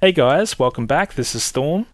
Hey guys, welcome back, this is Storm.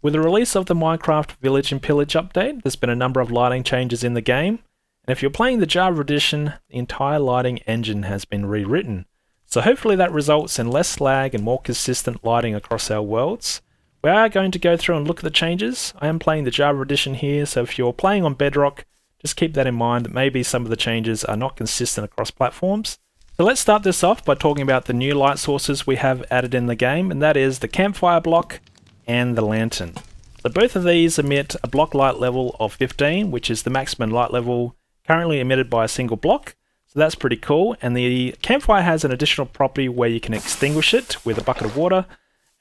With the release of the Minecraft Village and Pillage update, there's been a number of lighting changes in the game, and if you're playing the Java edition, the entire lighting engine has been rewritten. So hopefully that results in less lag and more consistent lighting across our worlds. We are going to go through and look at the changes. I am playing the Java edition here, so if you're playing on Bedrock, just keep that in mind that maybe some of the changes are not consistent across platforms. So let's start this off by talking about the new light sources we have added in the game, and that is the campfire block and the lantern. So both of these emit a block light level of 15, which is the maximum light level currently emitted by a single block. So that's pretty cool, and the campfire has an additional property where you can extinguish it with a bucket of water,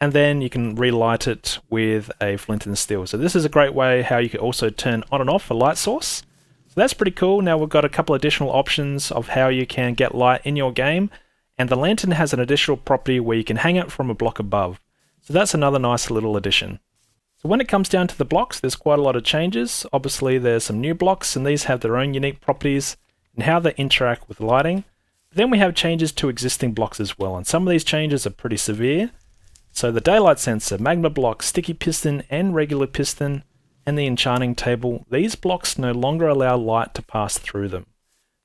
and then you can relight it with a flint and steel. So this is a great way how you can also turn on and off a light source. So that's pretty cool. Now we've got a couple additional options of how you can get light in your game, and the lantern has an additional property where you can hang it from a block above. So that's another nice little addition. So when it comes down to the blocks, there's quite a lot of changes. Obviously there's some new blocks, and these have their own unique properties and how they interact with lighting. Then we have changes to existing blocks as well, and some of these changes are pretty severe. So the daylight sensor, magma block, sticky piston and regular piston, and the enchanting table, these blocks no longer allow light to pass through them.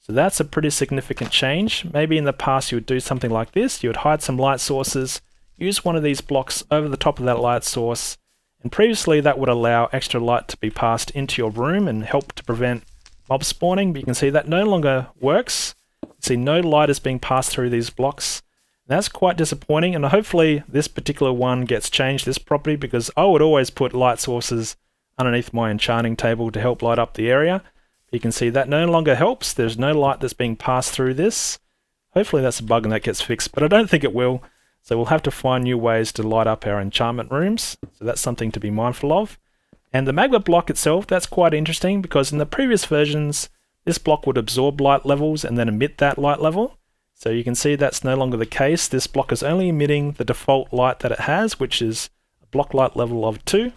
So that's a pretty significant change. Maybe in the past you would do something like this. You would hide some light sources, use one of these blocks over the top of that light source, and previously that would allow extra light to be passed into your room and help to prevent mob spawning, but you can see that no longer works. You see no light is being passed through these blocks. And that's quite disappointing, and hopefully this particular one gets changed, this property, because I would always put light sources underneath my enchanting table to help light up the area. You can see that no longer helps. There's no light that's being passed through this. Hopefully that's a bug and that gets fixed, but I don't think it will. So we'll have to find new ways to light up our enchantment rooms. So that's something to be mindful of. And the magma block itself, that's quite interesting because in the previous versions, this block would absorb light levels and then emit that light level. So you can see that's no longer the case. This block is only emitting the default light that it has, which is a block light level of 2.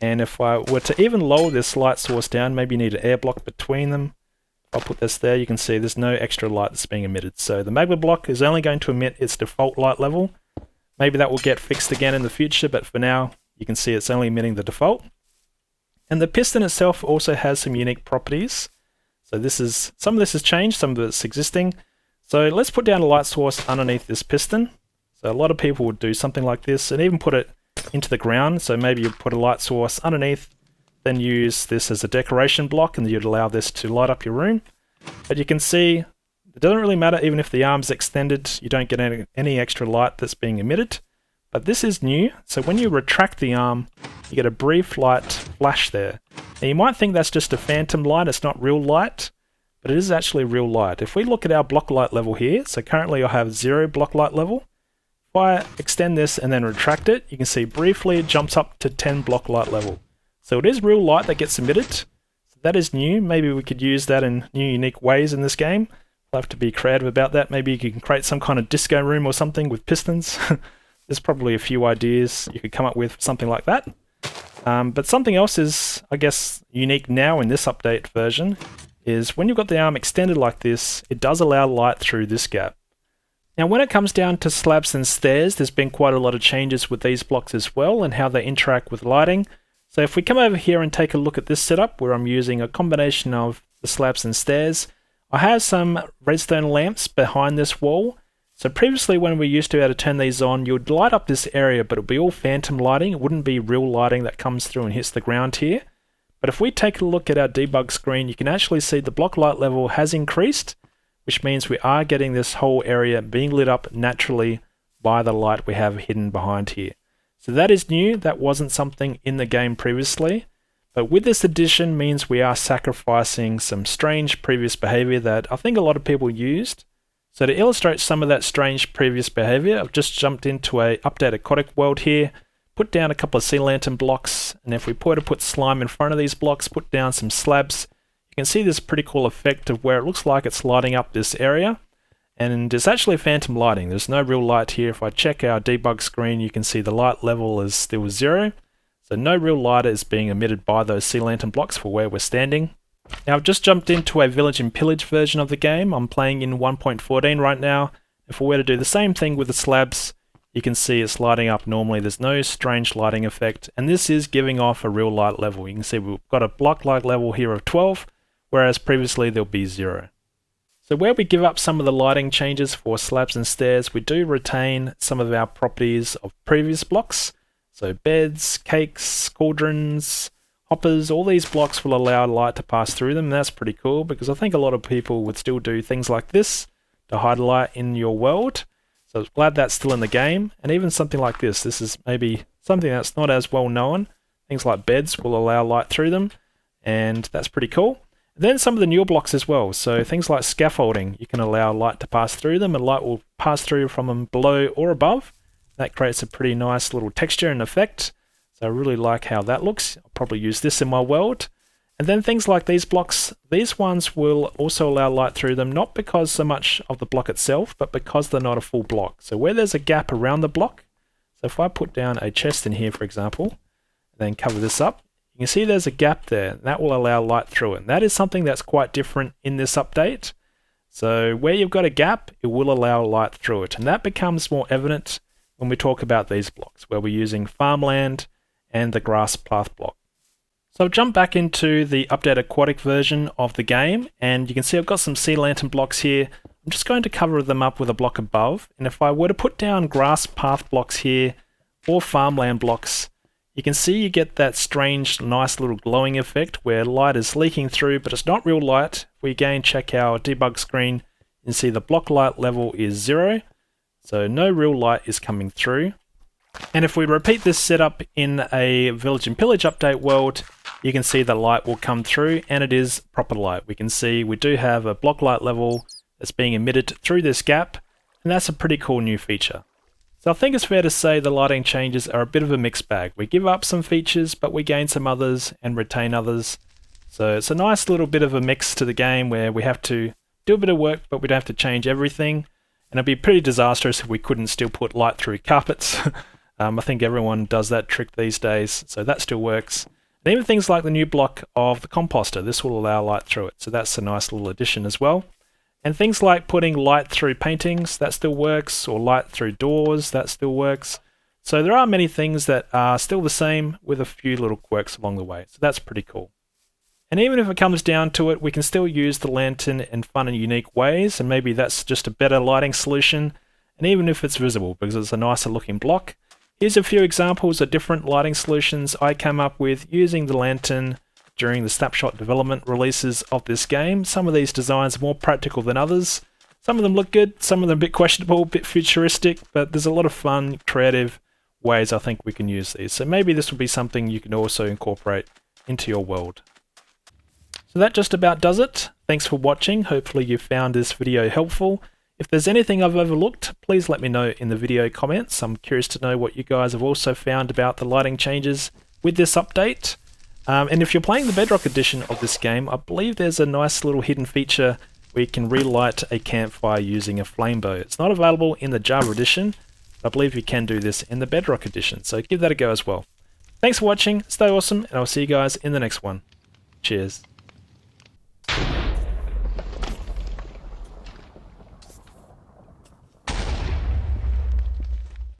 And if I were to even lower this light source down, maybe you need an air block between them. If I put this there, you can see there's no extra light that's being emitted. So the magma block is only going to emit its default light level. Maybe that will get fixed again in the future, but for now, you can see it's only emitting the default. And the piston itself also has some unique properties. So some of this has changed, some of it's existing. So let's put down a light source underneath this piston. So a lot of people would do something like this and even put it into the ground. So maybe you put a light source underneath, then use this as a decoration block, and you'd allow this to light up your room. But you can see it doesn't really matter even if the arm's extended, you don't get any extra light that's being emitted. But this is new, so when you retract the arm, you get a brief light flash there. Now you might think that's just a phantom light, it's not real light, but it is actually real light. If we look at our block light level here, so currently I have 0 block light level. If I extend this and then retract it, you can see briefly it jumps up to 10 block light level. So it is real light that gets emitted. So that is new. Maybe we could use that in new unique ways in this game. We'll have to be creative about that. Maybe you can create some kind of disco room or something with pistons. There's probably a few ideas you could come up with something like that. But something else is, I guess, unique now in this update version is when you've got the arm extended like this, it does allow light through this gap. Now when it comes down to slabs and stairs, there's been quite a lot of changes with these blocks as well and how they interact with lighting. So if we come over here and take a look at this setup where I'm using a combination of the slabs and stairs, I have some redstone lamps behind this wall. So previously when we used to be able to turn these on, you would light up this area, but it would be all phantom lighting. It wouldn't be real lighting that comes through and hits the ground here. But if we take a look at our debug screen, you can actually see the block light level has increased, which means we are getting this whole area being lit up naturally by the light we have hidden behind here. So that is new, that wasn't something in the game previously, but with this addition means we are sacrificing some strange previous behavior that I think a lot of people used. So to illustrate some of that strange previous behavior, I've just jumped into a update aquatic world here, put down a couple of sea lantern blocks, and if we put slime in front of these blocks, put down some slabs, you can see this pretty cool effect of where it looks like it's lighting up this area, and it's actually phantom lighting. There's no real light here. If I check our debug screen, you can see the light level is still 0, so no real light is being emitted by those sea lantern blocks for where we're standing. Now I've just jumped into a Village and Pillage version of the game. I'm playing in 1.14 right now. If we were to do the same thing with the slabs, you can see it's lighting up normally. There's no strange lighting effect, and this is giving off a real light level. You can see we've got a block light level here of 12, whereas previously there'll be 0. So where we give up some of the lighting changes for slabs and stairs, we do retain some of our properties of previous blocks. So beds, cakes, cauldrons, hoppers, all these blocks will allow light to pass through them. That's pretty cool, because I think a lot of people would still do things like this to hide light in your world. So I'm glad that's still in the game. And even something like this is maybe something that's not as well known. Things like beds will allow light through them, and that's pretty cool. Then some of the newer blocks as well. So things like scaffolding, you can allow light to pass through them, and light will pass through from them below or above. That creates a pretty nice little texture and effect. So I really like how that looks. I'll probably use this in my world. And then things like these blocks, these ones will also allow light through them, not because so much of the block itself, but because they're not a full block. So where there's a gap around the block, so if I put down a chest in here, for example, and then cover this up, you can see there's a gap there. That will allow light through it. And that is something that's quite different in this update. So where you've got a gap, it will allow light through it. And that becomes more evident when we talk about these blocks, where we're using farmland and the grass path block. So I've jumped back into the updated aquatic version of the game, and you can see I've got some sea lantern blocks here. I'm just going to cover them up with a block above. And if I were to put down grass path blocks here or farmland blocks, you can see you get that strange, nice little glowing effect where light is leaking through, but it's not real light. If we again check our debug screen, you can see the block light level is 0, so no real light is coming through. And if we repeat this setup in a Village and Pillage update world, you can see the light will come through, and it is proper light. We can see we do have a block light level that's being emitted through this gap, and that's a pretty cool new feature. So I think it's fair to say the lighting changes are a bit of a mixed bag. We give up some features, but we gain some others and retain others. So it's a nice little bit of a mix to the game where we have to do a bit of work, but we don't have to change everything. And it'd be pretty disastrous if we couldn't still put light through carpets. I think everyone does that trick these days, so that still works. And even things like the new block of the composter, this will allow light through it. So that's a nice little addition as well. And things like putting light through paintings, that still works, or light through doors, that still works. So there are many things that are still the same with a few little quirks along the way. So that's pretty cool. And even if it comes down to it, we can still use the lantern in fun and unique ways, and maybe that's just a better lighting solution. And even if it's visible, because it's a nicer looking block. Here's a few examples of different lighting solutions I came up with using the lantern during the snapshot development releases of this game. Some of these designs are more practical than others. Some of them look good, some of them a bit questionable, a bit futuristic, but there's a lot of fun, creative ways I think we can use these. So maybe this will be something you can also incorporate into your world. So that just about does it. Thanks for watching. Hopefully you found this video helpful. If there's anything I've overlooked, please let me know in the video comments. I'm curious to know what you guys have also found about the lighting changes with this update. And if you're playing the Bedrock edition of this game, I believe there's a nice little hidden feature where you can relight a campfire using a flame bow. It's not available in the Java edition, but I believe you can do this in the Bedrock edition, so give that a go as well. Thanks for watching, stay awesome, and I'll see you guys in the next one. Cheers.